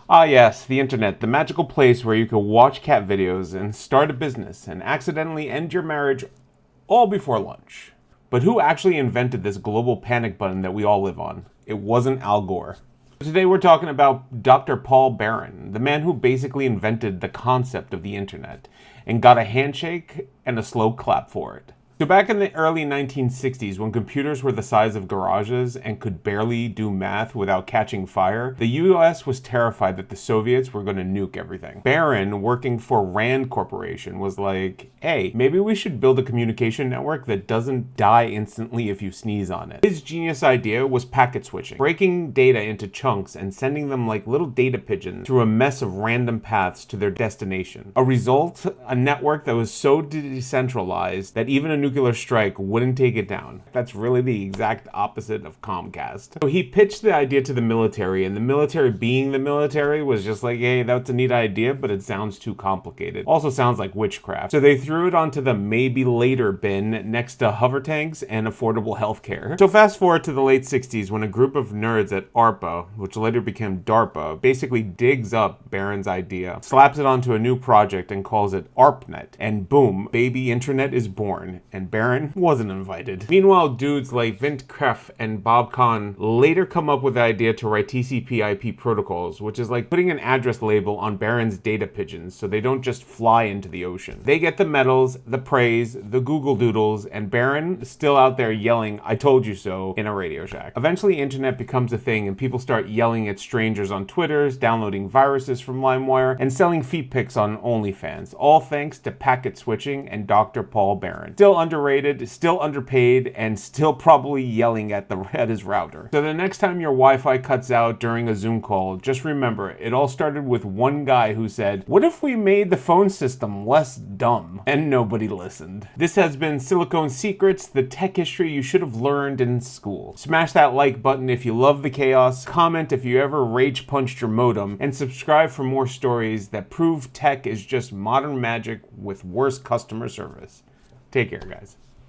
Ah yes, the internet, the magical place where you can watch cat videos and start a business and accidentally end your marriage all before lunch. But who actually invented this global panic button that we all live on? It wasn't Al Gore. Today we're talking about Dr. Paul Barron, the man who basically invented the concept of the internet and got a handshake and a slow clap for it. So back in the early 1960s, when computers were the size of garages and could barely do math without catching fire, the US was terrified that the Soviets were going to nuke everything. Barron, working for Rand Corporation, was like, hey, maybe we should build a communication network that doesn't die instantly if you sneeze on it. His genius idea was packet switching, breaking data into chunks and sending them like little data pigeons through a mess of random paths to their destination. A result, a network that was so decentralized that even a nuclear strike wouldn't take it down. That's really the exact opposite of Comcast. So he pitched the idea to the military, and the military, being the military, was just like, hey, that's a neat idea, but it sounds too complicated. Also sounds like witchcraft. So they threw it onto the maybe later bin next to hover tanks and affordable healthcare. So fast forward to the late 60s when a group of nerds at ARPA, which later became DARPA, basically digs up Barron's idea, slaps it onto a new project and calls it ARPANET, and boom, baby internet is born. And Barron wasn't invited. Meanwhile, dudes like Vint Cerf and Bob Kahn later come up with the idea to write TCP/IP protocols, which is like putting an address label on Barron's data pigeons so they don't just fly into the ocean. They get the medals, the praise, the Google Doodles, and Barron is still out there yelling, "I told you so," in a Radio Shack. Eventually, internet becomes a thing and people start yelling at strangers on Twitters, downloading viruses from LimeWire, and selling feet pics on OnlyFans, all thanks to packet switching and Dr. Paul Barron. Still underrated, still underpaid, and still probably yelling at his router. So the next time your Wi-Fi cuts out during a Zoom call, just remember, it all started with one guy who said, "What if we made the phone system less dumb?" And nobody listened. This has been Silicon Secrets, the tech history you should have learned in school. Smash that like button if you love the chaos, comment if you ever rage punched your modem, and subscribe for more stories that prove tech is just modern magic with worse customer service. Take care, guys.